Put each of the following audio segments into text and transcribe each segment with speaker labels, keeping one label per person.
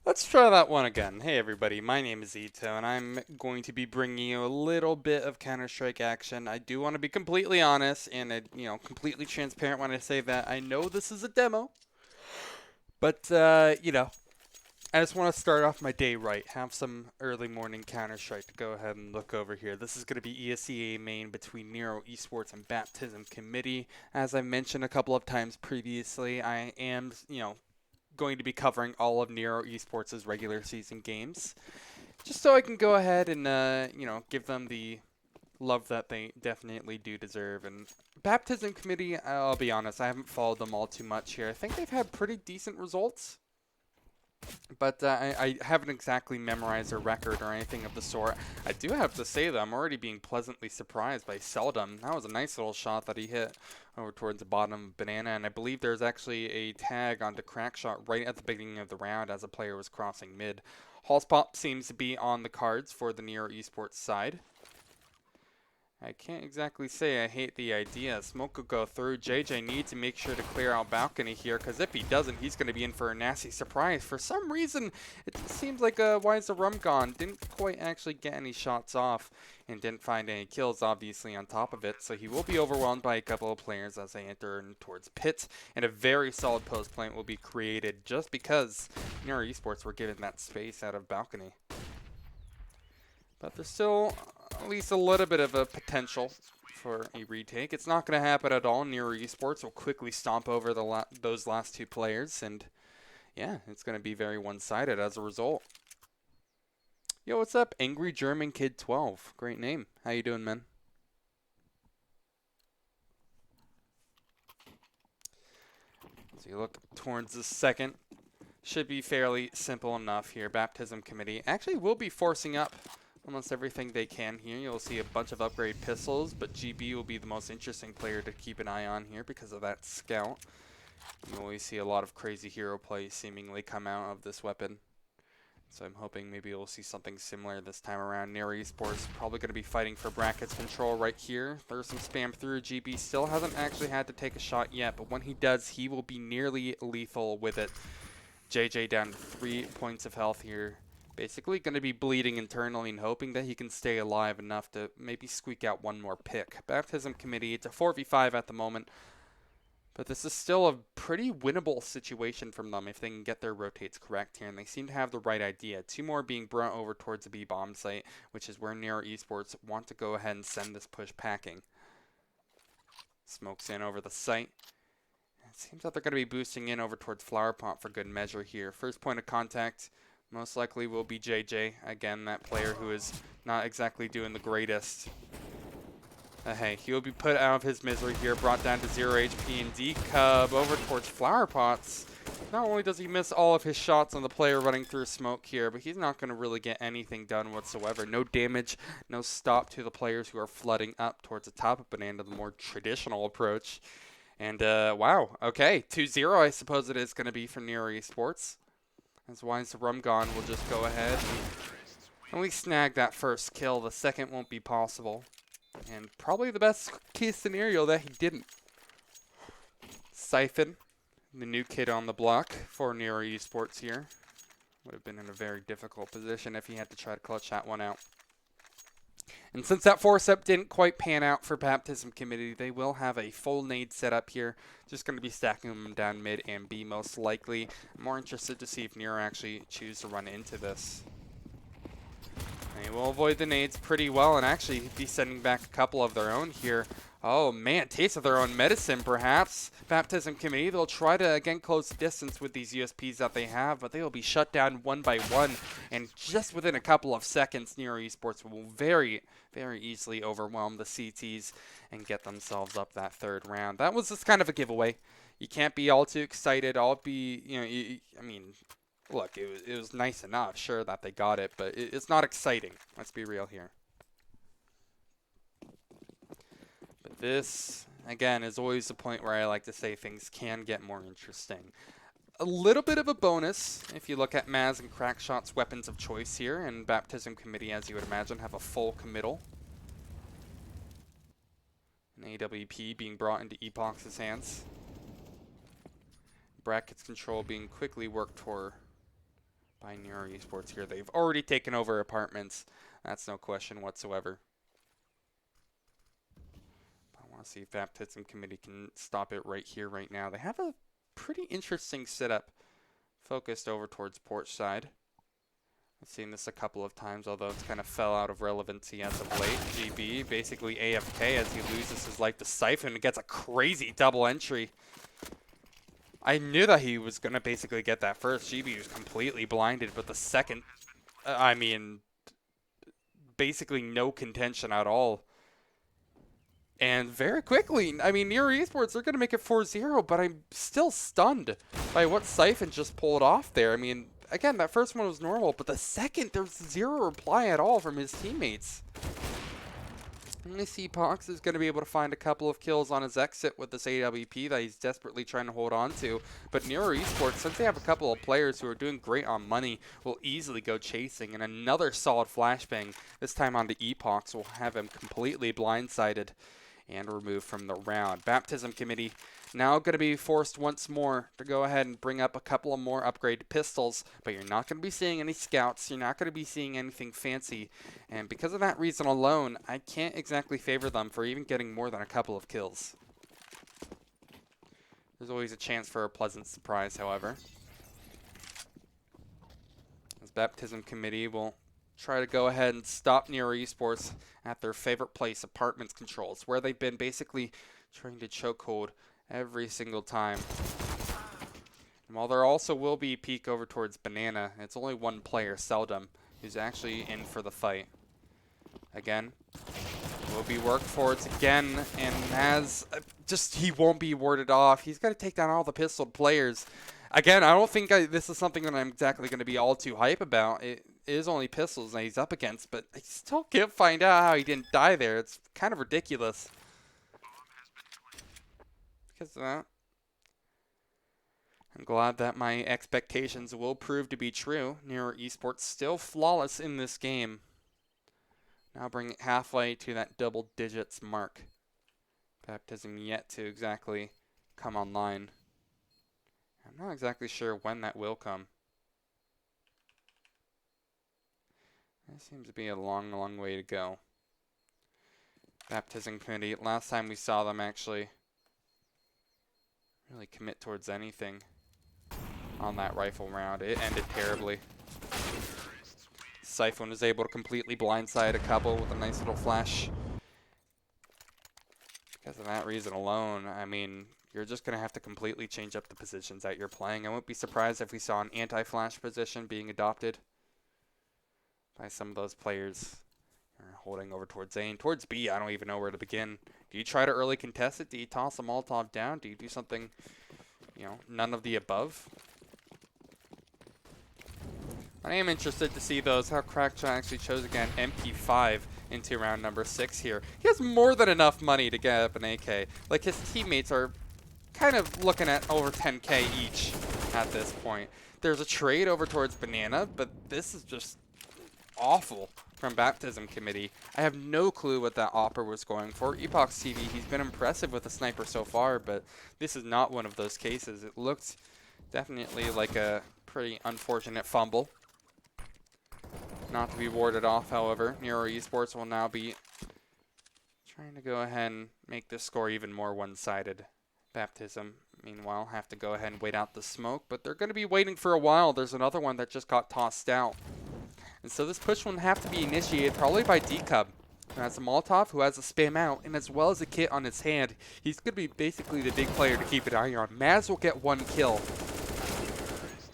Speaker 1: Let's try that one again. Hey everybody, my name is Ito, and I'm going to be bringing you a little bit of Counter-Strike action. I do want to be completely honest and completely transparent when I say that I know this is a demo, but I just want to start off my day right. Have some early morning Counter-Strike to go ahead and look over here. This is going to be ESEA main between NERO Esports and Baptism Committee. As I mentioned a couple of times previously, I am, going to be covering all of NERO Esports' regular season games, just so I can go ahead and give them the love that they definitely do deserve. And Baptism Committee, I'll be honest, I haven't followed them all too much here. I think they've had pretty decent results, but I haven't exactly memorized their record or anything of the sort. I do have to say that I'm already being pleasantly surprised by Seldom. That was a nice little shot that he hit over towards the bottom of Banana, and I believe there's actually a tag onto Crackshot right at the beginning of the round as a player was crossing mid. Pop seems to be on the cards for the Nero Esports side. I can't exactly say I hate the idea. Smoke could go through. JJ needs to make sure to clear out balcony here, because if he doesn't, he's going to be in for a nasty surprise. For some reason, it seems like why is the rum gone? Didn't quite actually get any shots off and didn't find any kills, obviously, on top of it. So he will be overwhelmed by a couple of players as they enter towards pit, and a very solid post plant will be created just because Nero Esports were given that space out of balcony. But there's still at least a little bit of a potential for a retake. It's not going to happen at all. Nero Esports will quickly stomp over those last two players, and yeah, it's going to be very one-sided as a result. Yo, what's up, Angry German Kid 12? Great name. How you doing, man? So you look towards the second. Should be fairly simple enough here. Baptism Committee actually will be forcing up almost everything they can here. You'll see a bunch of upgrade pistols, but GB will be the most interesting player to keep an eye on here because of that scout. You always see a lot of crazy hero play seemingly come out of this weapon. So I'm hoping maybe we'll see something similar this time around. NERO Esports probably going to be fighting for brackets control right here. There's some spam through. GB still hasn't actually had to take a shot yet, but when he does, he will be nearly lethal with it. JJ down to 3 points of health here. Basically going to be bleeding internally and hoping that he can stay alive enough to maybe squeak out one more pick. Baptism Committee, it's a 4v5 at the moment, but this is still a pretty winnable situation from them if they can get their rotates correct here, and they seem to have the right idea. Two more being brought over towards the B-bomb site, which is where NERO Esports want to go ahead and send this push packing. Smokes in over the site. It seems like they're going to be boosting in over towards Flower Pot for good measure here. First point of contact most likely will be JJ. Again, that player who is not exactly doing the greatest. Hey, he will be put out of his misery here, brought down to 0 HP, and D-Cub over towards Flower Pots. Not only does he miss all of his shots on the player running through smoke here, but he's not going to really get anything done whatsoever. No damage, no stop to the players who are flooding up towards the top of Banana, the more traditional approach. And wow, okay, 2-0 I suppose it is going to be for NERO Esports. As Wise the Rum Gone will just go ahead and at least snag that first kill. The second won't be possible. And probably the best case scenario that he didn't. Siphon, the new kid on the block for NERO Esports here. Would have been in a very difficult position if he had to try to clutch that one out. And since that force-up didn't quite pan out for Baptism Committee, they will have a full nade setup here. Just going to be stacking them down mid and B most likely. I'm more interested to see if NERO actually choose to run into this. They will avoid the nades pretty well and actually be sending back a couple of their own here. Oh man, taste of their own medicine perhaps. Baptism Committee, they'll try to again close the distance with these USPs that they have, but they will be shut down one by one. And just within a couple of seconds, NERO Esports will very easily overwhelm the CTs and get themselves up that third round. That was just kind of a giveaway. You can't be all too excited. I mean, look, it was nice enough, sure, that they got it, but it's not exciting. Let's be real here. But this, again, is always the point where I like to say things can get more interesting. A little bit of a bonus if you look at Maz and Crackshot's weapons of choice here, and Baptism Committee, as you would imagine, have a full committal. An AWP being brought into Epox's hands. Brackets control being quickly worked for by NERO Esports here. They've already taken over apartments. That's no question whatsoever. I want to see if Baptism Committee can stop it right here, right now. They have a pretty interesting setup focused over towards porch side. I've seen this a couple of times, although it's kind of fell out of relevancy as of late. GB basically AFK as he loses his life to Siphon and gets a crazy double entry. I knew that he was going to basically get that first. GB was completely blinded, but the second, I mean, basically no contention at all. And very quickly, I mean, NERO Esports, they're going to make it 4-0, but I'm still stunned by what Siphon just pulled off there. I mean, again, that first one was normal, but the second, there's zero reply at all from his teammates. I see Pox is going to be able to find a couple of kills on his exit with this AWP that he's desperately trying to hold on to. But NERO Esports, since they have a couple of players who are doing great on money, will easily go chasing. And another solid flashbang, this time on the Epox, will have him completely blindsided and removed from the round. Baptism Committee now going to be forced once more to go ahead and bring up a couple of more upgraded pistols, but you're not going to be seeing any scouts. You're not going to be seeing anything fancy, and because of that reason alone, I can't exactly favor them for even getting more than a couple of kills. There's always a chance for a pleasant surprise, however. As Baptism Committee will try to go ahead and stop NERO Esports at their favorite place, apartments controls, where they've been basically trying to chokehold every single time. And while there also will be peek over towards Banana, it's only one player, Seldom, who's actually in for the fight. Again, will be worked for it again, and as he won't be warded off. He's got to take down all the pistoled players. Again, I don't think this is something that I'm exactly going to be all too hype about. It is only pistols that he's up against, but I still can't find out how he didn't die there. It's kind of ridiculous. Because of that, I'm glad that my expectations will prove to be true. NERO Esports still flawless in this game. Now bring it halfway to that double digits mark. Baptism yet to exactly come online. I'm not exactly sure when that will come. That seems to be a long, long way to go. Baptism Committee, last time we saw them actually really commit towards anything on that rifle round. It ended terribly. Siphon was able to completely blindside a couple with a nice little flash. Because of that reason alone, I mean, you're just going to have to completely change up the positions that you're playing. I wouldn't be surprised if we saw an anti-flash position being adopted by some of those players. Holding over towards A and towards B, I don't even know where to begin. Do you try to early contest it? Do you toss a Molotov down? Do you do something, none of the above? I am interested to see, though, how Crackshot actually chose, again, MP5 into round number 6 here. He has more than enough money to get up an AK. Like, his teammates are kind of looking at over 10K each at this point. There's a trade over towards Banana, but this is just awful from Baptism Committee. I have no clue what that offer was going for. Epox TV, he's been impressive with the sniper so far, but this is not one of those cases. It looked definitely like a pretty unfortunate fumble. Not to be warded off, however. NERO Esports will now be trying to go ahead and make this score even more one-sided. Baptism, meanwhile, have to go ahead and wait out the smoke, but they're going to be waiting for a while. There's another one that just got tossed out. And so this push will have to be initiated probably by D-Cub, who has a Molotov, who has a spam out, and as well as a kit on his hand. He's going to be basically the big player to keep an eye on. Maz will get one kill.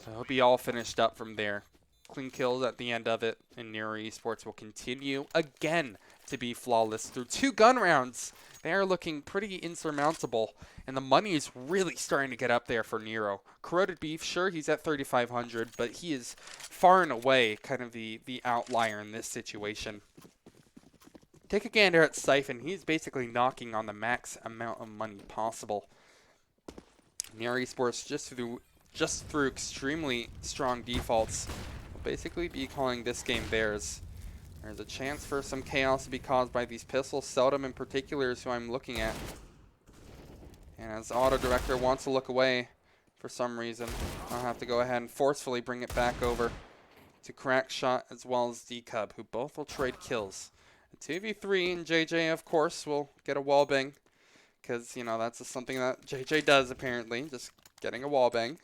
Speaker 1: So he'll be all finished up from there. Clean kills at the end of it, and NERO Esports will continue again to be flawless through 2 gun rounds. They are looking pretty insurmountable, and the money is really starting to get up there for NERO. Corroded Beef, sure, he's at 3,500, but he is far and away kind of the outlier in this situation. Take a gander at Siphon. He's basically knocking on the max amount of money possible. NERO Esports, just through extremely strong defaults, will basically be calling this game theirs. There's a chance for some chaos to be caused by these pistols. Seldom in particular is who I'm looking at. And as Auto Director wants to look away for some reason, I'll have to go ahead and forcefully bring it back over to Crackshot as well as D-Cub, who both will trade kills. A 2v3, and JJ, of course, will get a wallbang. Because, you know, that's just something that JJ does, apparently. Just getting a wallbang.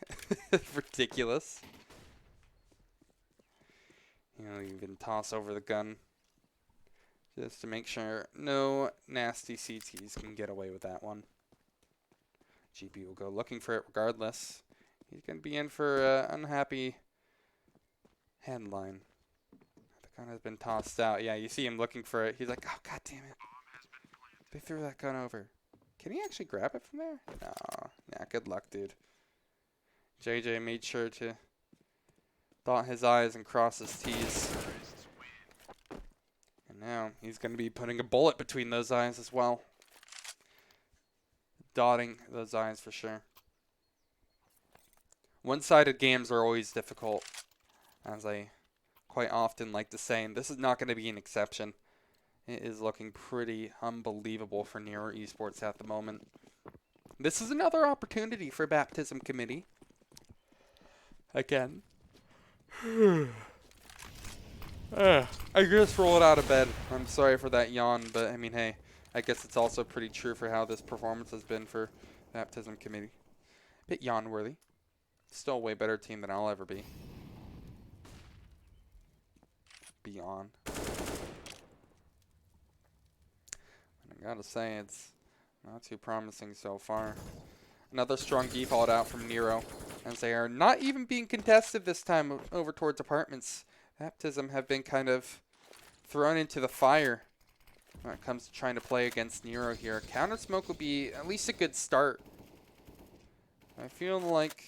Speaker 1: Ridiculous. You know, even toss over the gun. Just to make sure no nasty CTs can get away with that one. GB will go looking for it regardless. He's going to be in for an unhappy headline. The gun has been tossed out. Yeah, you see him looking for it. He's like, oh, god damn it. They threw that gun over. Can he actually grab it from there? No. Yeah, good luck, dude. JJ made sure to dot his I's and cross his T's. And now he's going to be putting a bullet between those I's as well. Dotting those I's for sure. One-sided games are always difficult, as I quite often like to say, and this is not going to be an exception. It is looking pretty unbelievable for NERO Esports at the moment. This is another opportunity for Baptism Committee. Again. I just rolled out of bed. I'm sorry for that yawn, but I mean, hey, I guess it's also pretty true for how this performance has been for Baptism Committee. Bit yawn-worthy. Still a way better team than I'll ever be. Beyond. I gotta say, it's not too promising so far. Another strong default out from NERO, as they are not even being contested this time over towards apartments. Baptism have been kind of thrown into the fire when it comes to trying to play against NERO here. Counter smoke will be at least a good start. I feel like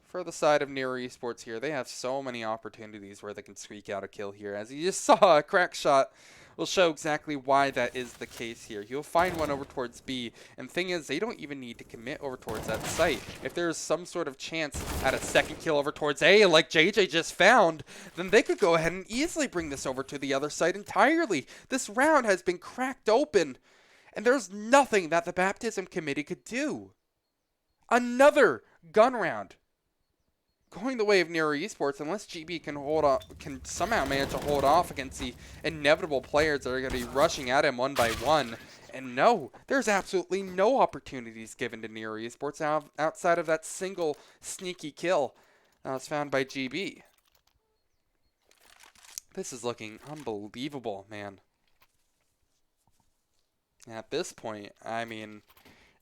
Speaker 1: for the side of NERO Esports here, they have so many opportunities where they can squeak out a kill here. As you just saw, a crack shot will show exactly why that is the case here. He'll find one over towards B, and the thing is, they don't even need to commit over towards that site. If there's some sort of chance at a second kill over towards A, like JJ just found, then they could go ahead and easily bring this over to the other site entirely. This round has been cracked open, and there's nothing that the Baptism Committee could do. Another gun round. Going the way of NERO Esports, unless GB can somehow manage to hold off against the inevitable players that are going to be rushing at him one by one. And no, there's absolutely no opportunities given to NERO Esports outside of that single sneaky kill that was found by GB. This is looking unbelievable, man. At this point, I mean,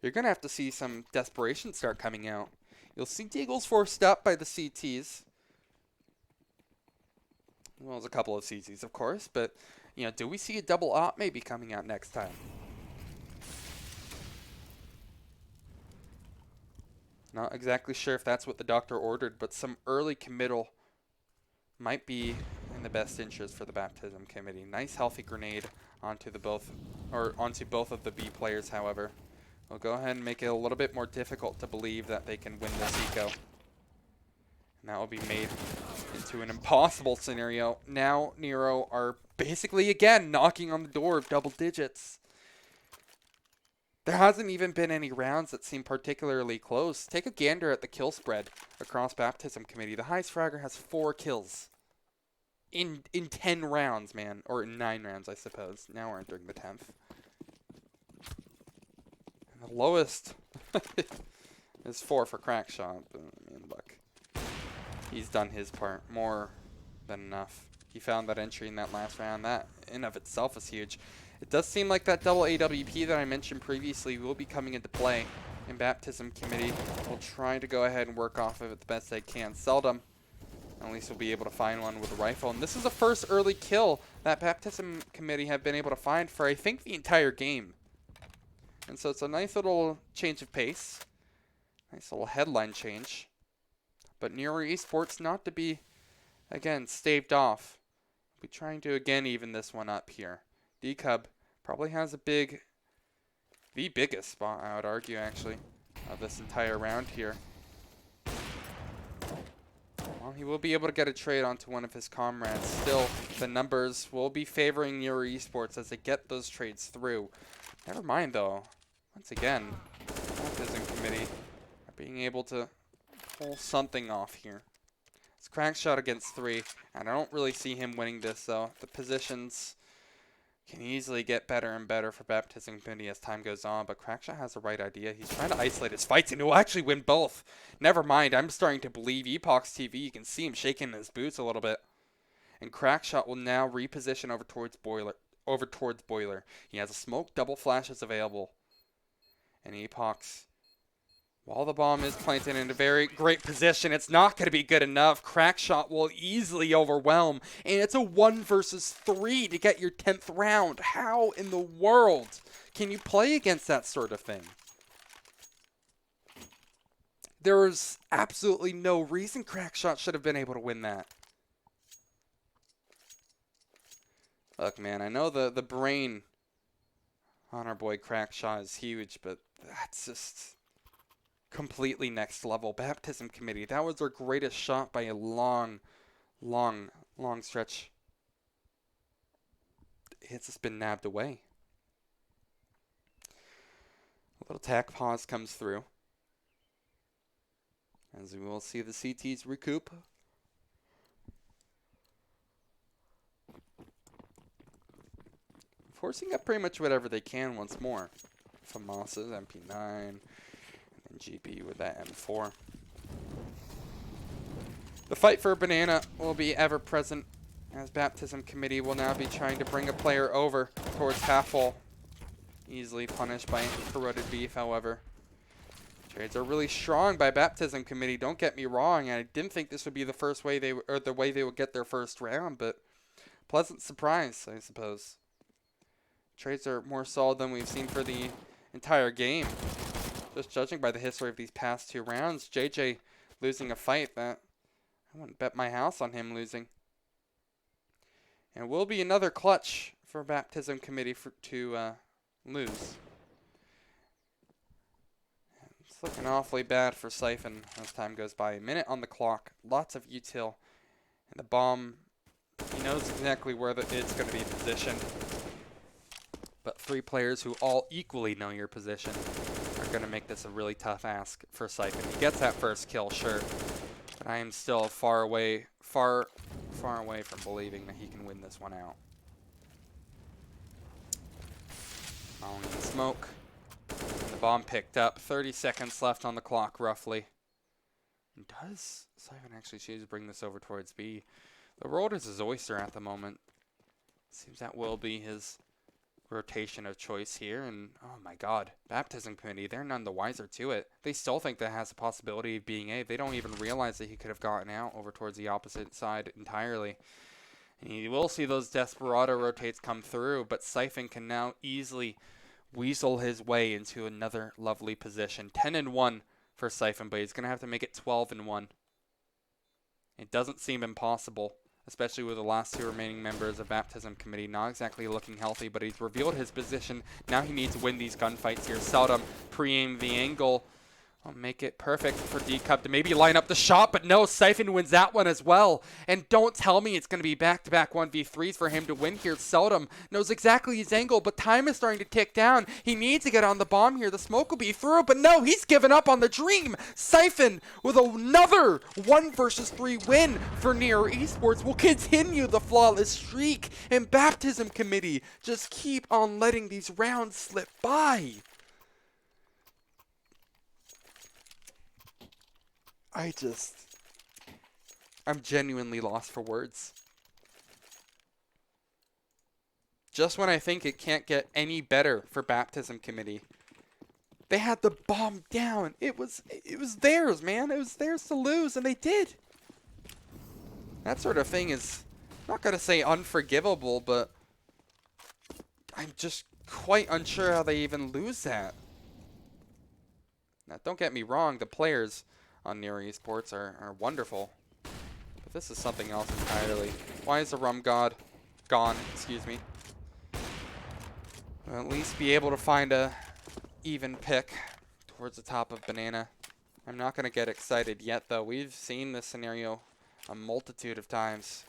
Speaker 1: you're going to have to see some desperation start coming out. You'll see Deagle's forced up by the CTs. Well, there's a couple of CTs, of course, but, you know, do we see a double op maybe coming out next time? Not exactly sure if that's what the doctor ordered, but some early committal might be in the best interest for the Baptism Committee. Nice healthy grenade onto both of the B players, however. We'll go ahead and make it a little bit more difficult to believe that they can win this eco. And that will be made into an impossible scenario. Now NERO are basically, again, knocking on the door of double digits. There hasn't even been any rounds that seem particularly close. Take a gander at the kill spread across Baptism Committee. The highest fragger has 4 kills. In 10 rounds, man. Or in 9 rounds, I suppose. Now we're entering the 10th. The lowest is 4 for Crackshot. But, I mean, look. He's done his part more than enough. He found that entry in that last round. That, in of itself, is huge. It does seem like that double AWP that I mentioned previously will be coming into play. And Baptism Committee will try to go ahead and work off of it the best they can. Seldom. At least we'll be able to find one with a rifle. And this is the first early kill that Baptism Committee have been able to find for, I think, the entire game. And so it's a nice little change of pace. Nice little headline change. But NERO Esports not to be, again, staved off. We'll be trying to, again, even this one up here. D-Cub probably has the biggest spot, I would argue, actually, of this entire round here. Well, he will be able to get a trade onto one of his comrades. Still, the numbers will be favoring NERO Esports as they get those trades through. Never mind, though. Once again, Baptism Committee are being able to pull something off here. It's crack shot against 3, and I don't really see him winning this, though. The positions can easily get better and better for Baptism Committee as time goes on, but Crackshot has the right idea. He's trying to isolate his fights, and he'll actually win both. Never mind, I'm starting to believe Epoch's TV. You can see him shaking his boots a little bit. And Crackshot will now reposition over towards Boiler. He has a smoke, double flashes available. And Epoch's, while the bomb is planted in a very great position, it's not going to be good enough. Crackshot will easily overwhelm. And it's a 1 versus 3 to get your 10th round. How in the world can you play against that sort of thing? There is absolutely no reason Crackshot should have been able to win that. Look, man, I know the brain on our boy Crackshot is huge, but that's just completely next level. Baptism Committee, that was their greatest shot by a long stretch. It's just been nabbed away. A little tack pause comes through, as we will see the CTs recoup. Forcing up pretty much whatever they can once more. Famas's MP9, and GP with that M4. The fight for Banana will be ever present, as Baptism Committee will now be trying to bring a player over towards half full. Easily punished by Corroded Beef, however. Trades are really strong by Baptism Committee, don't get me wrong. I didn't think this would be the way they would get their first round, but pleasant surprise, I suppose. Trades are more solid than we've seen for the entire game. Just judging by the history of these past 2 rounds, JJ losing a fight that I wouldn't bet my house on him losing. And it will be another clutch for Baptism Committee to lose. It's looking awfully bad for Siphon as time goes by. A minute on the clock, lots of util, and the bomb, he knows exactly where it's going to be positioned. But 3 players who all equally know your position are going to make this a really tough ask for Siphon. He gets that first kill, sure, but I am still far away from believing that he can win this one out. Falling in smoke. And the bomb picked up. 30 seconds left on the clock, roughly. And does Siphon actually choose to bring this over towards B? The road is his oyster at the moment. Seems that will be his rotation of choice here, and oh my god, Baptism Committee, they're none the wiser to it. They still think that has a possibility of being A. They don't even realize that he could have gotten out over towards the opposite side entirely. And you will see those Desperado rotates come through, but Siphon can now easily weasel his way into another lovely position. 10-1 for Siphon, but he's going to have to make it 12-1. It doesn't seem impossible, especially with the last 2 remaining members of Baptism Committee not exactly looking healthy, but he's revealed his position. Now he needs to win these gunfights here. Seldom pre-aim the angle. I'll make it perfect for D-Cup to maybe line up the shot, but no, Siphon wins that one as well. And don't tell me it's going to be back-to-back 1v3s for him to win here. Seldom knows exactly his angle, but time is starting to tick down. He needs to get on the bomb here. The smoke will be through, but no, he's given up on the dream. Siphon with another 1 versus 3 win for NERO Esports will continue the flawless streak. And Baptism Committee just keep on letting these rounds slip by. I'm genuinely lost for words. Just when I think it can't get any better for Baptism Committee, they had the bomb down. It was theirs, man. It was theirs to lose, and they did. That sort of thing is, I'm not going to say unforgivable, but I'm just quite unsure how they even lose that. Now, don't get me wrong, the players on NERO Esports are wonderful. But this is something else entirely. Why is the rum god gone? Excuse me. We'll at least be able to find a even pick towards the top of Banana. I'm not going to get excited yet, though. We've seen this scenario a multitude of times.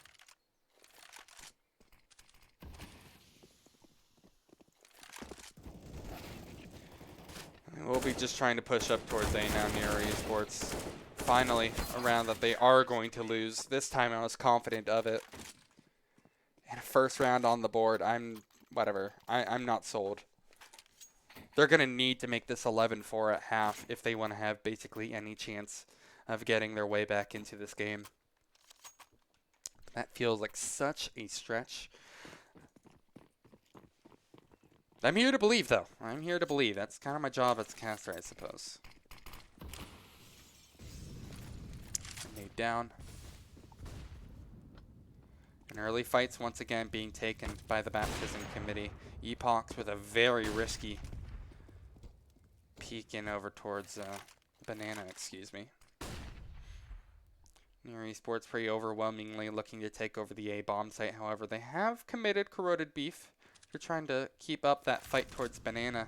Speaker 1: We'll be just trying to push up towards A now, NERO Esports. Finally, a round that they are going to lose. This time I was confident of it. And a first round on the board, I'm not sold. They're going to need to make this 11-4 at half if they want to have basically any chance of getting their way back into this game. That feels like such a stretch. I'm here to believe, though. I'm here to believe. That's kind of my job as a caster, I suppose. Nade down. And early fights once again being taken by the Baptism Committee. Epochs with a very risky peek in over towards Banana, excuse me. NERO Esports pretty overwhelmingly looking to take over the A bomb site. However, they have committed Corroded Beef. They're trying to keep up that fight towards Banana.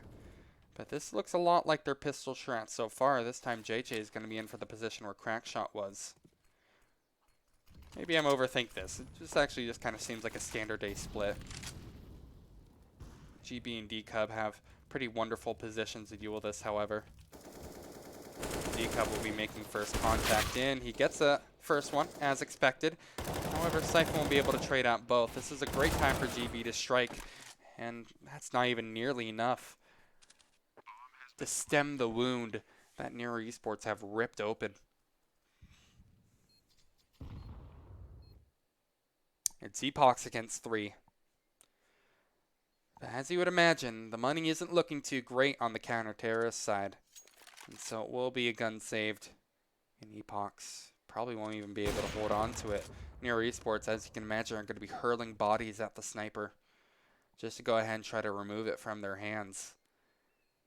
Speaker 1: But this looks a lot like their pistol strat so far. This time JJ is going to be in for the position where Crackshot was. Maybe I'm overthinking this. It just kind of seems like a standard A split. GB and D-Cub have pretty wonderful positions to deal with this, however. D-Cub will be making first contact in. He gets a first one, as expected. However, Siphon will be able to trade out both. This is a great time for GB to strike, and that's not even nearly enough to stem the wound that NERO Esports have ripped open. It's Epochs against 3. But as you would imagine, the money isn't looking too great on the counter-terrorist side. And so it will be a gun saved in Epochs. Probably won't even be able to hold on to it. NERO Esports, as you can imagine, are going to be hurling bodies at the sniper just to go ahead and try to remove it from their hands.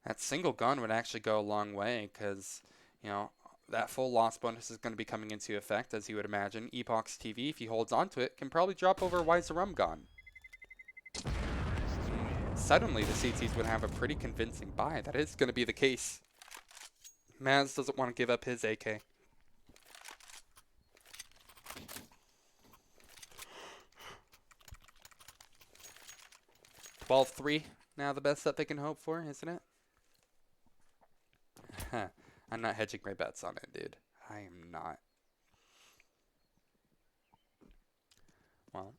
Speaker 1: That single gun would actually go a long way because, you know, that full loss bonus is going to be coming into effect, as you would imagine. Epochs TV, if he holds on to it, can probably drop over Wiserum Gun. Suddenly, the CTs would have a pretty convincing buy. That is going to be the case. Maz doesn't want to give up his AK. $12-3, now the best that they can hope for, isn't it? I'm not hedging my bets on it, dude. I am not. Well,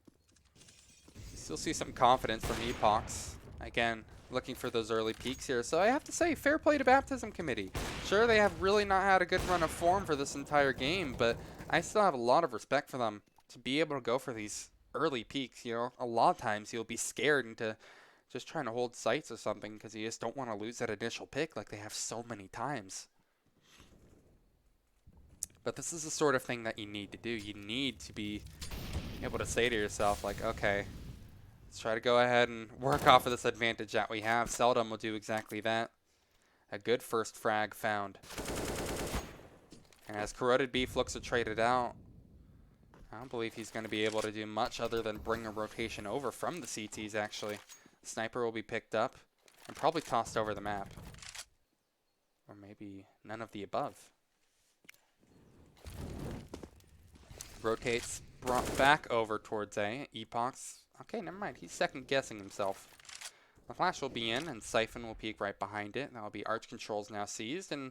Speaker 1: still see some confidence from Epochs. Again, looking for those early peaks here. So I have to say, fair play to Baptism Committee. Sure, they have really not had a good run of form for this entire game, but I still have a lot of respect for them to be able to go for these early peaks. You know, a lot of times you'll be scared into just trying to hold sites or something because you just don't want to lose that initial pick like they have so many times. But this is the sort of thing that you need to do. You need to be able to say to yourself, like, okay, let's try to go ahead and work off of this advantage that we have. Seldom will do exactly that. A good first frag found. And as Corroded Beef looks to trade it out, I don't believe he's going to be able to do much other than bring a rotation over from the CTs, actually. Sniper will be picked up and probably tossed over the map. Or maybe none of the above. Rotates, brought back over towards A. Epochs. Okay, never mind. He's second guessing himself. The flash will be in, and Siphon will peek right behind it. That will be Arch Controls now seized. And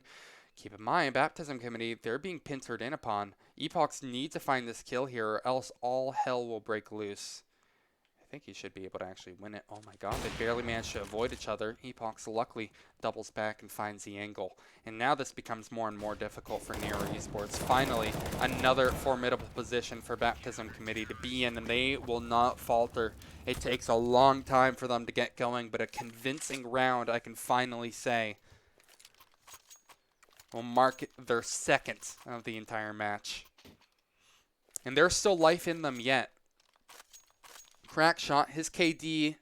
Speaker 1: keep in mind, Baptism Committee, they're being pincered in upon. Epochs need to find this kill here, or else all hell will break loose. I think he should be able to actually win it. Oh my god, they barely managed to avoid each other. Epochs luckily doubles back and finds the angle. And now this becomes more and more difficult for NERO Esports. Finally, another formidable position for Baptism Committee to be in, and they will not falter. It takes a long time for them to get going, but a convincing round, I can finally say, will mark their second of the entire match. And there's still life in them yet. Crackshot, his KD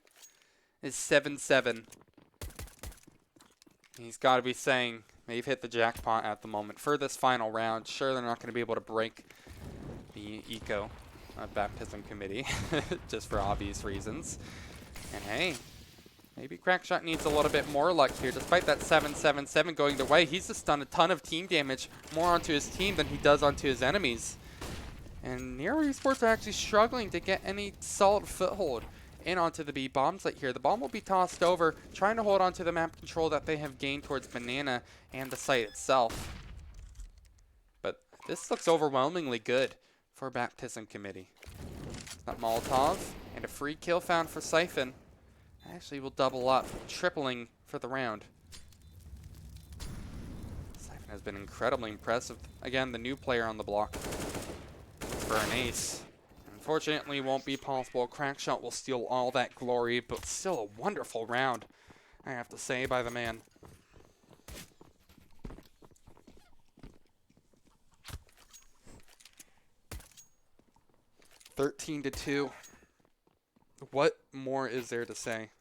Speaker 1: is 7-7. He's got to be saying they've hit the jackpot at the moment for this final round. Sure, they're not going to be able to break the eco Baptism Committee, just for obvious reasons. And hey, maybe Crackshot needs a little bit more luck here. Despite that 7-7-7 going their way, he's just done a ton of team damage, more onto his team than he does onto his enemies. And NERO Esports are actually struggling to get any solid foothold in onto the B bomb site here. The bomb will be tossed over, trying to hold onto the map control that they have gained towards Banana and the site itself. But This looks overwhelmingly good for Baptism Committee. That Molotov and a free kill found for Siphon. Actually will double up, tripling for the round. Siphon has been incredibly impressive. Again, the new player on the block for an ace. Unfortunately, won't be possible. Crackshot will steal all that glory, but still a wonderful round, I have to say, by the man. (13-2). What more is there to say?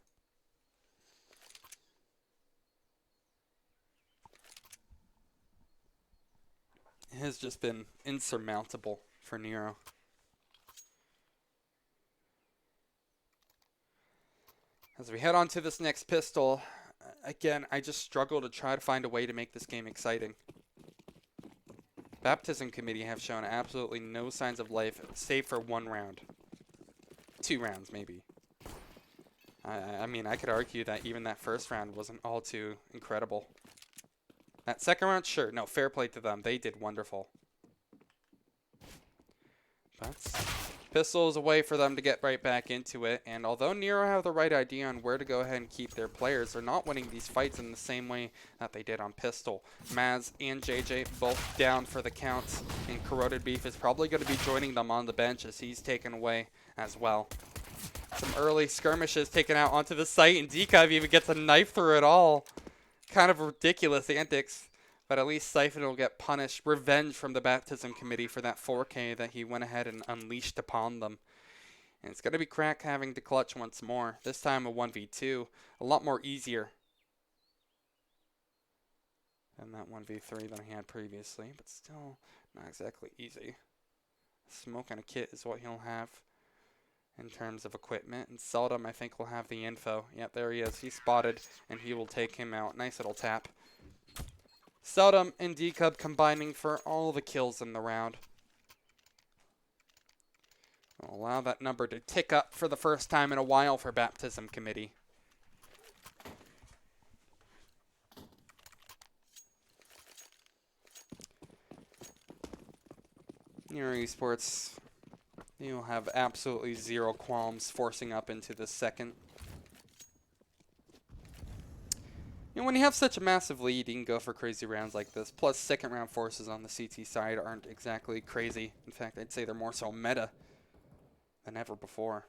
Speaker 1: It has just been insurmountable for NERO. As we head on to this next pistol, again, I just struggle to try to find a way to make this game exciting. Baptism Committee have shown absolutely no signs of life, save for one round. 2 rounds, maybe. I mean, I could argue that even that first round wasn't all too incredible. That second round, sure. No, fair play to them. They did wonderful. But pistol is a way for them to get right back into it. And although NERO have the right idea on where to go ahead and keep their players, they're not winning these fights in the same way that they did on pistol. Maz and JJ both down for the count. And Corroded Beef is probably going to be joining them on the bench as he's taken away as well. Some early skirmishes taken out onto the site, and Decuv even gets a knife through it all. Kind of ridiculous antics, but at least Siphon will get punished. Revenge from the Baptism Committee for that 4K that he went ahead and unleashed upon them. And it's going to be Crack having to clutch once more. This time a 1v2, a lot more easier than that 1v3 that he had previously, but still not exactly easy. Smoke and a kit is what he'll have in terms of equipment, and Seldom I think will have the info. Yep, there he is. He's spotted, and he will take him out. Nice little tap. Seldom and Decup combining for all the kills in the round. We'll allow that number to tick up for the first time in a while for Baptism Committee. NERO Esports, you'll have absolutely zero qualms forcing up into the second. You know, when you have such a massive lead, you can go for crazy rounds like this. Plus, second round forces on the CT side aren't exactly crazy. In fact, I'd say they're more so meta than ever before.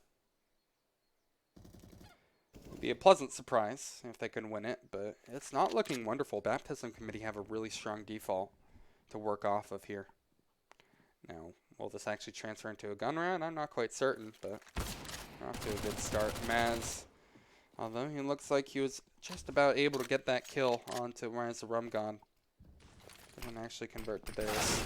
Speaker 1: It'd be a pleasant surprise if they can win it, but it's not looking wonderful. Baptism Committee have a really strong default to work off of here. Now, will this actually transfer into a gun round? I'm not quite certain, but we're off to a good start. Maz, although he looks like he was just about able to get that kill onto Rise the Rumgon, didn't actually convert to theirs.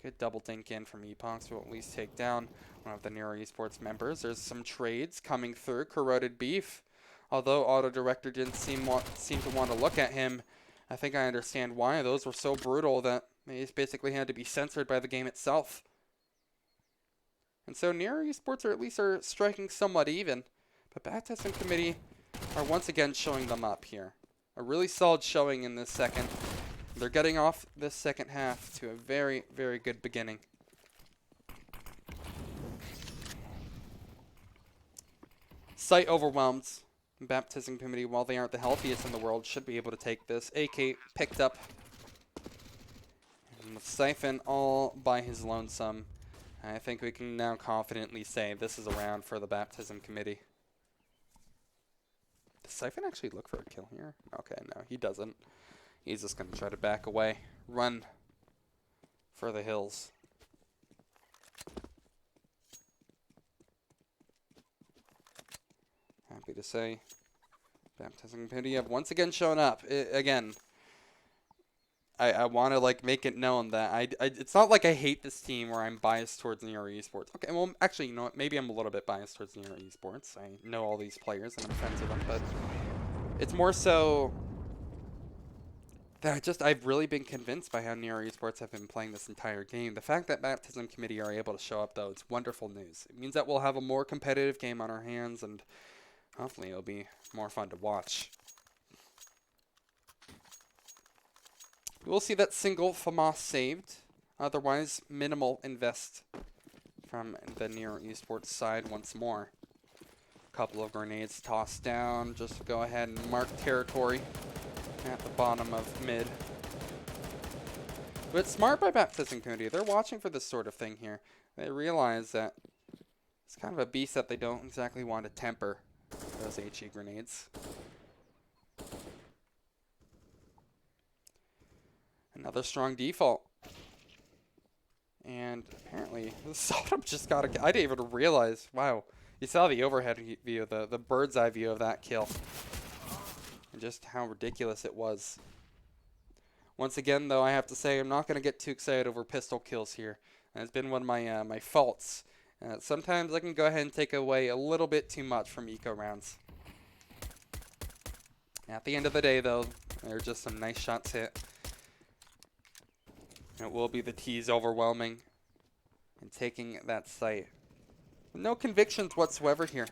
Speaker 1: Good double dink in from Epox will at least take down one of the NERO Esports members. There's some trades coming through. Corroded Beef, although Auto Director didn't seem to want to look at him, I think I understand why. Those were so brutal that they basically had to be censored by the game itself. And so NERO Esports are at least striking somewhat even. But Baptism Committee are once again showing them up here. A really solid showing in this second. They're getting off this second half to a very, very good beginning. Site overwhelmed. Baptism Committee, while they aren't the healthiest in the world, should be able to take this. AK picked up. And with Siphon all by his lonesome, I think we can now confidently say this is a round for the Baptism Committee. Does Siphon actually look for a kill here? Okay, no, he doesn't. He's just going to try to back away. Run for the hills. Happy to say, Baptism Committee have once again shown up. Again, I want to like make it known that it's not like I hate this team or I'm biased towards NERO Esports. Okay, well, actually, you know what? Maybe I'm a little bit biased towards NERO Esports. I know all these players and I'm friends with them, but it's more so that I've really been convinced by how NERO Esports have been playing this entire game. The fact that Baptism Committee are able to show up, though, it's wonderful news. It means that we'll have a more competitive game on our hands, and hopefully it'll be more fun to watch. We'll see that single FAMAS saved. Otherwise, minimal invest from the NERO Esports side once more. Couple of grenades tossed down just to go ahead and mark territory at the bottom of mid. But smart by Baptism Community. They're watching for this sort of thing here. They realize that it's kind of a beast that they don't exactly want to temper, those HE grenades. Another strong default. And apparently, Sodom just got a... I didn't even realize. Wow. You saw the overhead view, the bird's eye view of that kill. And just how ridiculous it was. Once again, though, I have to say I'm not going to get too excited over pistol kills here. And it's been one of my my faults. Sometimes I can go ahead and take away a little bit too much from eco rounds. At the end of the day, though, there are just some nice shots hit. It will be the T's overwhelming and taking that site. No convictions whatsoever here.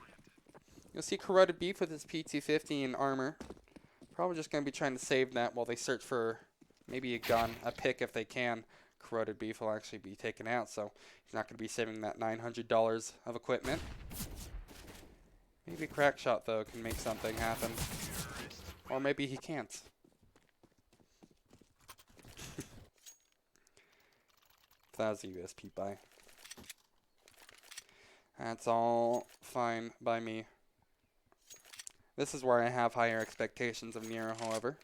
Speaker 1: You'll see Corroded Beef with his P250 and armor. Probably just going to be trying to save that while they search for maybe a gun, a pick if they can. Corroded Beef will actually be taken out, so he's not going to be saving that $900 of equipment. Maybe Crackshot, though, can make something happen. Or maybe he can't. That was a USP buy. That's all fine by me. This is where I have higher expectations of NERO, however.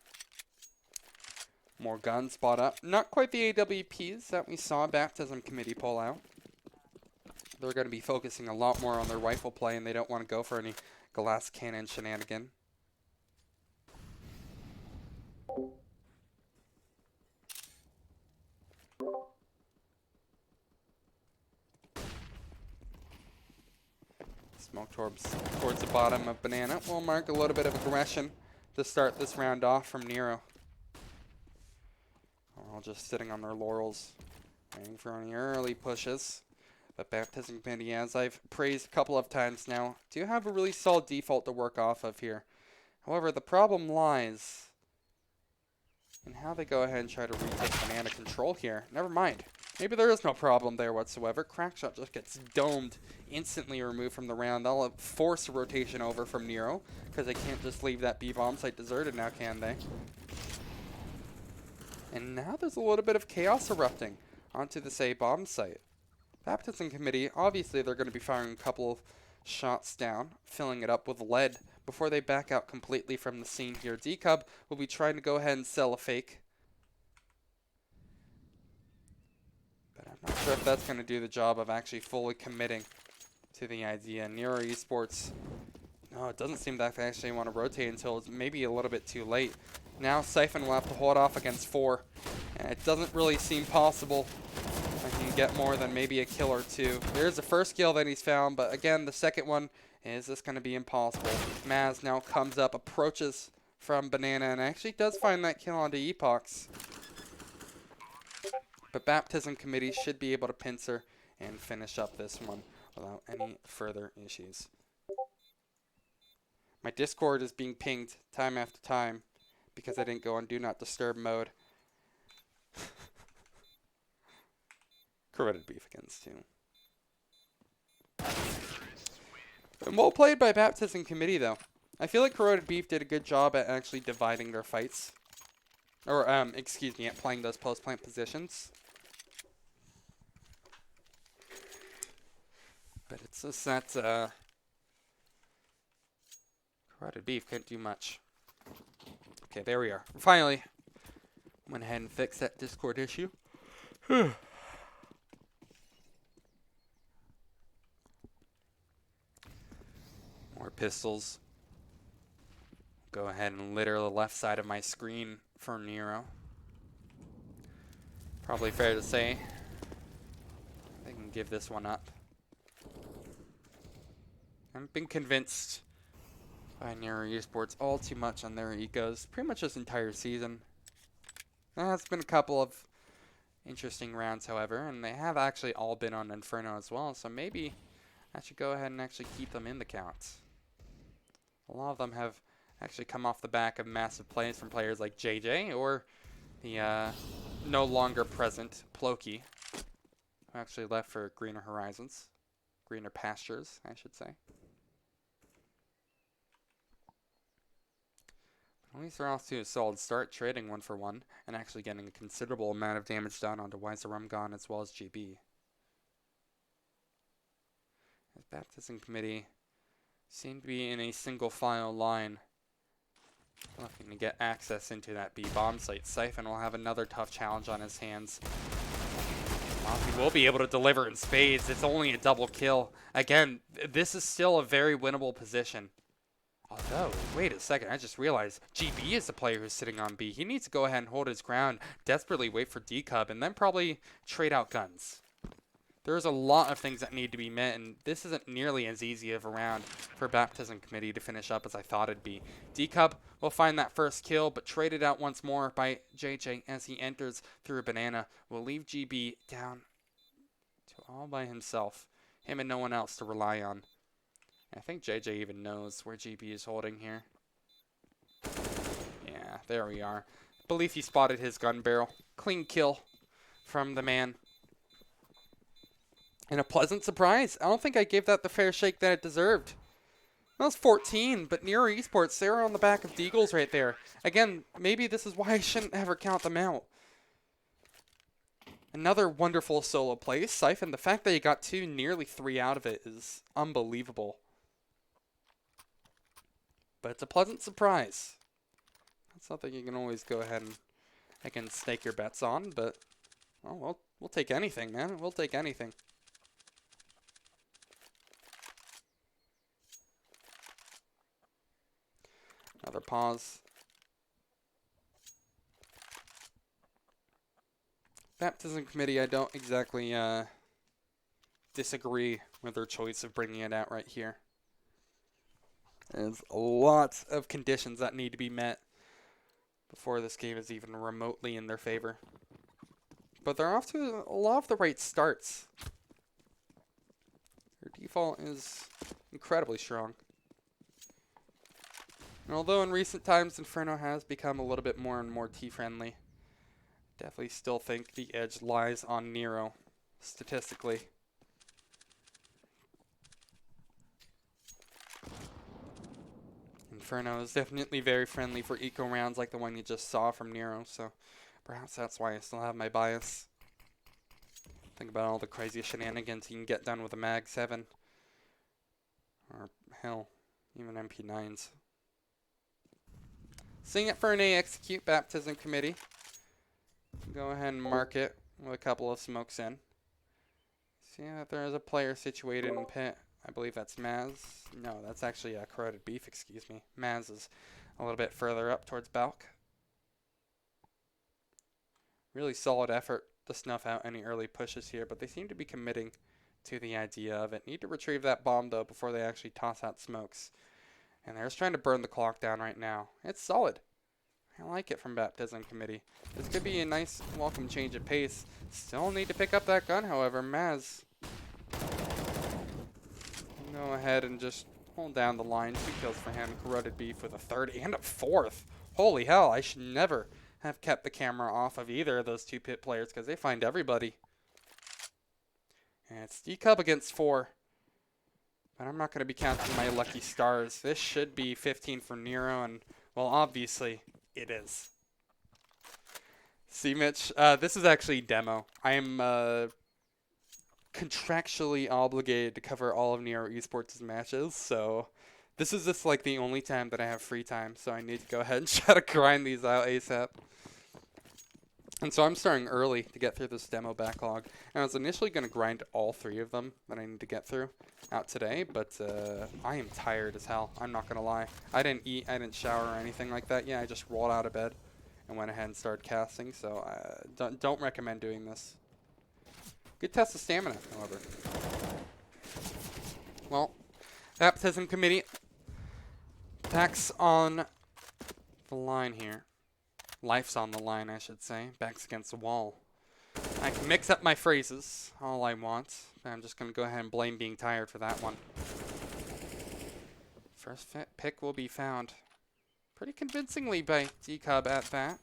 Speaker 1: More guns spot up. Not quite the AWPs that we saw Baptism Committee pull out. They're going to be focusing a lot more on their rifle play, and they don't want to go for any glass cannon shenanigan. Smoke towards the bottom of Banana. We'll mark a little bit of aggression to start this round off from NERO. All just sitting on their laurels, waiting for any early pushes. But Baptism Committee, as I've praised a couple of times now, do have a really solid default to work off of here. However, the problem lies in how they go ahead and try to retake Banana control here. Never mind. Maybe there is no problem there whatsoever. Crackshot just gets domed, instantly removed from the round. They'll force a rotation over from NERO, because they can't just leave that B-bomb site deserted now, can they? And now there's a little bit of chaos erupting onto this A-bomb site. Baptism Committee, obviously they're going to be firing a couple of shots down, filling it up with lead before they back out completely from the scene here. D-Cub will be trying to go ahead and sell a fake. But I'm not sure if that's going to do the job of actually fully committing to the idea. NERO Esports, no, it doesn't seem that they actually want to rotate until it's maybe a little bit too late. Now Siphon will have to hold off against 4. And it doesn't really seem possible that he can get more than maybe a kill or 2. There's the first kill that he's found, but again, the second one, is this going to be impossible? Maz now comes up, approaches from Banana, and actually does find that kill onto Epox. But Baptism Committee should be able to pincer and finish up this one without any further issues. My Discord is being pinged time after time because I didn't go on Do Not Disturb mode. Corroded Beef against 2. And well played by Baptism Committee, though. I feel like Corroded Beef did a good job at actually dividing their fights. Or, excuse me, at playing those post-plant positions. But it's just that, Corroded Beef couldn't do much. Okay, there we are. Finally, went ahead and fixed that Discord issue. More pistols. Go ahead and litter the left side of my screen for NERO. Probably fair to say they can give this one up. I've been convinced by NERO Esports all too much on their ecos, pretty much this entire season. It's been a couple of interesting rounds, however, and they have actually all been on Inferno as well, so maybe I should go ahead and actually keep them in the counts. A lot of them have actually come off the back of massive plays from players like JJ or the no longer present Ploki, who actually left for greener horizons, greener pastures, I should say. At least they're off to a solid start, trading 1-for-1, and actually getting a considerable amount of damage done onto Wiserumgon as well as GB. As Baptism Committee seem to be in a single file line, looking to get access into that B bomb site. Siphon will have another tough challenge on his hands. Well, he will be able to deliver in spades. It's only a double kill. Again, this is still a very winnable position. Although, wait a second, I just realized GB is the player who's sitting on B. He needs to go ahead and hold his ground, desperately wait for D-Cub, and then probably trade out guns. There's a lot of things that need to be met, and this isn't nearly as easy of a round for Baptism Committee to finish up as I thought it'd be. D-Cub will find that first kill, but traded out once more by JJ as he enters through a banana. Will leave GB down to all by himself. Him and no one else to rely on. I think JJ even knows where GB is holding here. Yeah, there we are. Believe he spotted his gun barrel. Clean kill from the man. And a pleasant surprise. I don't think I gave that the fair shake that it deserved. That was 14, but NERO Esports, they were on the back of Deagles right there. Again, maybe this is why I shouldn't ever count them out. Another wonderful solo play. Siphon, the fact that he got 2, nearly 3 out of it is unbelievable. But it's a pleasant surprise. That's something you can always go ahead and, again, stake your bets on, but, oh, we'll take anything, man. We'll take anything. Another pause. Baptism Committee, I don't exactly disagree with their choice of bringing it out right here. There's a lot of conditions that need to be met before this game is even remotely in their favor. But they're off to a lot of the right starts. Their default is incredibly strong. And although in recent times Inferno has become a little bit more and more T-friendly, definitely still think the edge lies on NERO, statistically. Inferno is definitely very friendly for eco rounds like the one you just saw from NERO, so perhaps that's why I still have my bias. Think about all the crazy shenanigans you can get done with a Mag 7. Or, hell, even MP9s. Seeing it for an A execute Baptism Committee. Go ahead and mark it with a couple of smokes in. See that there is a player situated in pit. I believe that's Maz. No, that's actually Corroded Beef, excuse me. Maz is a little bit further up towards Balk. Really solid effort to snuff out any early pushes here, but they seem to be committing to the idea of it. Need to retrieve that bomb, though, before they actually toss out smokes. And they're just trying to burn the clock down right now. It's solid. I like it from Baptism Committee. This could be a nice, welcome change of pace. Still need to pick up that gun, however. Maz, go ahead and just hold down the line. 2 kills for him. Corroded Beef with a 3rd and a 4th. Holy hell, I should never have kept the camera off of either of those 2 pit players because they find everybody. And it's D-Cub against 4. But I'm not going to be counting my lucky stars. This should be 15 for NERO, and, well, obviously, it is. See, Mitch, this is actually demo. I am contractually obligated to cover all of NERO Esports' matches, so this is just like the only time that I have free time, so I need to go ahead and try to grind these out ASAP. And so I'm starting early to get through this demo backlog. And I was initially going to grind all 3 of them that I need to get through out today, but I am tired as hell. I'm not going to lie. I didn't eat, I didn't shower or anything like that. Yeah, I just rolled out of bed and went ahead and started casting, so don't recommend doing this. Good test of stamina, however. Well, Baptism Committee backs on the line here. Life's on the line, I should say. Backs against the wall. I can mix up my phrases all I want. I'm just going to go ahead and blame being tired for that one. First pick will be found pretty convincingly by D-Cub at that.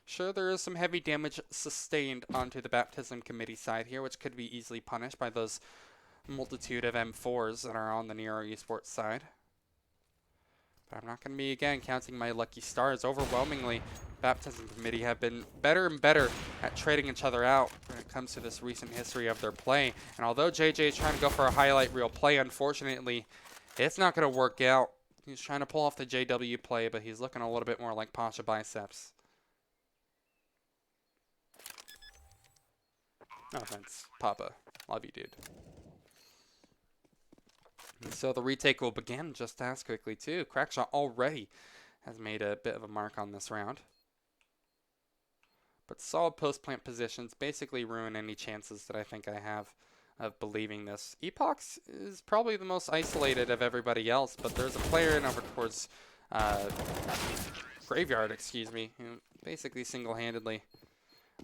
Speaker 1: Sure, there is some heavy damage sustained onto the Baptism Committee side here, which could be easily punished by those multitude of M4s that are on the NERO Esports side. But I'm not going to be, again, counting my lucky stars. Overwhelmingly, Baptism Committee have been better and better at trading each other out when it comes to this recent history of their play. And although JJ is trying to go for a highlight reel play, unfortunately, it's not going to work out. He's trying to pull off the JW play, but he's looking a little bit more like Pasha Biceps. No offense, Papa. Love you, dude. And so the retake will begin just as quickly, too. Crackshot already has made a bit of a mark on this round. But solid post-plant positions basically ruin any chances that I think I have of believing this. Epox is probably the most isolated of everybody else, but there's a player in over towards Graveyard, excuse me, who basically single-handedly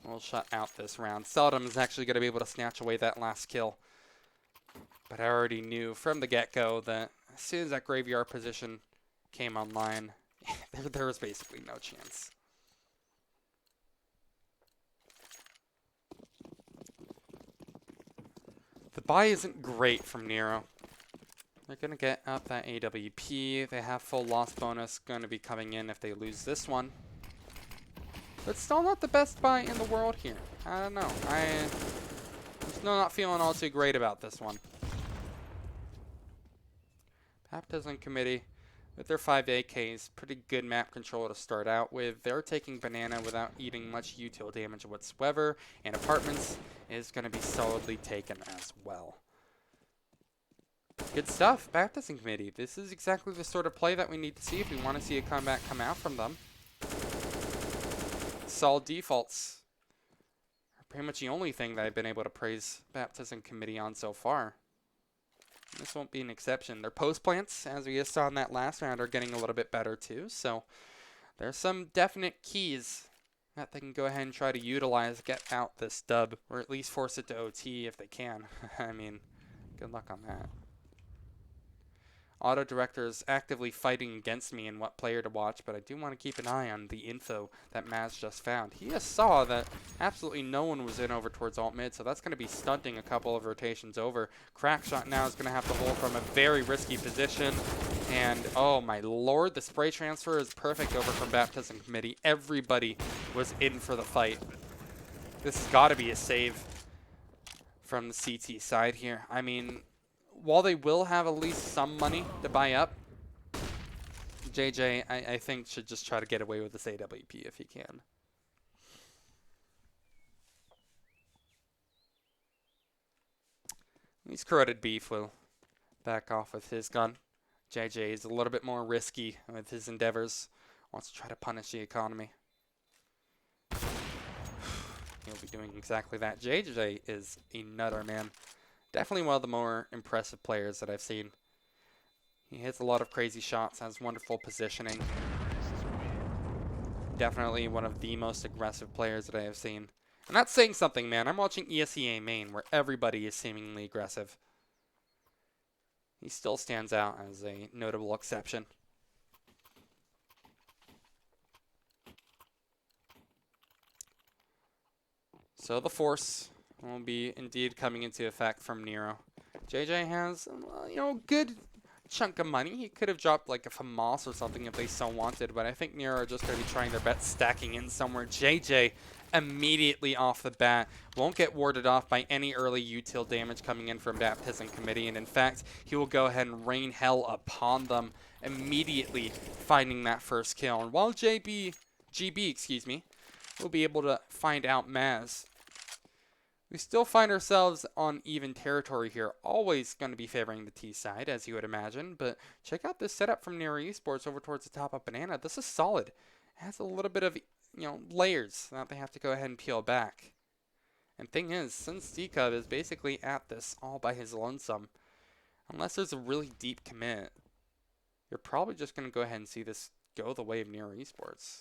Speaker 1: will shut out this round. Seldom is actually going to be able to snatch away that last kill. But I already knew from the get-go that as soon as that Graveyard position came online, there was basically no chance. The buy isn't great from NERO. They're going to get up that AWP. They have full loss bonus going to be coming in if they lose this one. But still not the best buy in the world here. I don't know. I'm still not feeling all too great about this one. Baptism Committee, with their 5 AKs, pretty good map control to start out with. They're taking Banana without eating much util damage whatsoever, and Apartments is going to be solidly taken as well. Good stuff, Baptism Committee. This is exactly the sort of play that we need to see if we want to see a comeback come out from them. Solid defaults are pretty much the only thing that I've been able to praise Baptism Committee on so far. This won't be an exception. Their post plants, as we just saw in that last round, are getting a little bit better too. So there's some definite keys that they can go ahead and try to utilize, get out this dub, or at least force it to OT if they can. I mean, good luck on that. Auto Director is actively fighting against me in what player to watch, but I do want to keep an eye on the info that Maz just found. He just saw that absolutely no one was in over towards alt mid, so that's going to be stunting a couple of rotations over. Crackshot now is going to have to hold from a very risky position, and oh my lord, the spray transfer is perfect over from Baptism Committee. Everybody was in for the fight. This has got to be a save from the CT side here. I mean, while they will have at least some money to buy up, JJ, I think, should just try to get away with this AWP if he can. At least Corroded Beef will back off with his gun. JJ is a little bit more risky with his endeavors. Wants to try to punish the economy. He'll be doing exactly that. JJ is a nutter, man. Definitely one of the more impressive players that I've seen. He hits a lot of crazy shots, has wonderful positioning. Definitely one of the most aggressive players that I have seen. And that's saying something, man. I'm watching ESEA main, where everybody is seemingly aggressive. He still stands out as a notable exception. So the force will be indeed coming into effect from NERO. JJ has, a good chunk of money. He could have dropped like a FAMAS or something if they so wanted, but I think NERO are just going to be trying their best stacking in somewhere. JJ immediately off the bat won't get warded off by any early util damage coming in from Baptism Committee, and in fact, he will go ahead and rain hell upon them, immediately finding that first kill. And while GB, will be able to find out Maz, we still find ourselves on even territory here. Always going to be favoring the T side, as you would imagine. But check out this setup from NERO Esports over towards the top of Banana. This is solid. It has a little bit of, layers that they have to go ahead and peel back. And thing is, since D-Cub is basically at this all by his lonesome, unless there's a really deep commit, you're probably just going to go ahead and see this go the way of NERO Esports.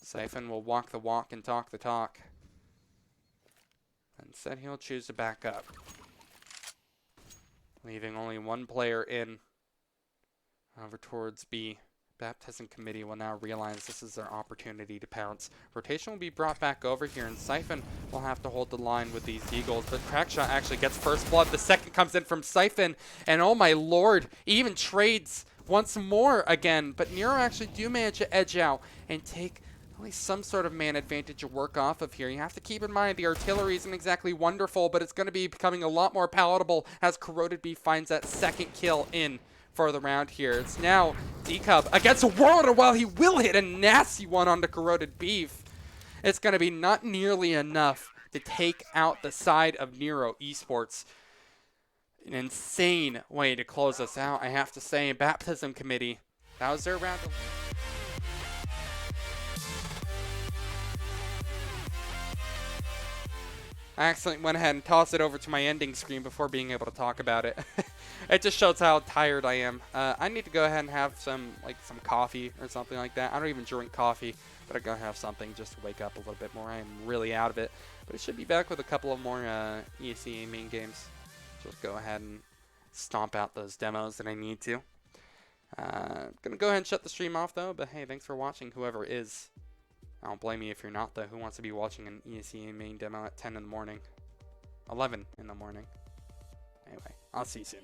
Speaker 1: Siphon will walk the walk and talk the talk. Instead, he'll choose to back up, leaving only one player in over towards B. Baptism Committee will now realize this is their opportunity to pounce. Rotation will be brought back over here, and Siphon will have to hold the line with these Eagles. But Crackshot actually gets first blood. The second comes in from Siphon, and oh my lord, he even trades once more again. But NERO actually do manage to edge out and take at least some sort of man advantage to work off of here. You have to keep in mind the artillery isn't exactly wonderful, but it's going to be becoming a lot more palatable as Corroded Beef finds that second kill in for the round here. It's now D-Cub against a World, and while he will hit a nasty one onto Corroded Beef, it's going to be not nearly enough to take out the side of NERO Esports. An insane way to close us out, I have to say. Baptism Committee, that was their round. I accidentally went ahead and tossed it over to my ending screen before being able to talk about it. It just shows how tired I am. I need to go ahead and have some coffee or something like that. I don't even drink coffee, but I gotta have something just to wake up a little bit more. I am really out of it, but I should be back with a couple of more ESEA main games. Just go ahead and stomp out those demos that I need to. Gonna go ahead and shut the stream off though, but hey, thanks for watching, whoever is. I don't blame you if you're not, though. Who wants to be watching an ESEA main demo at 10 in the morning? 11 in the morning. Anyway, I'll see you soon.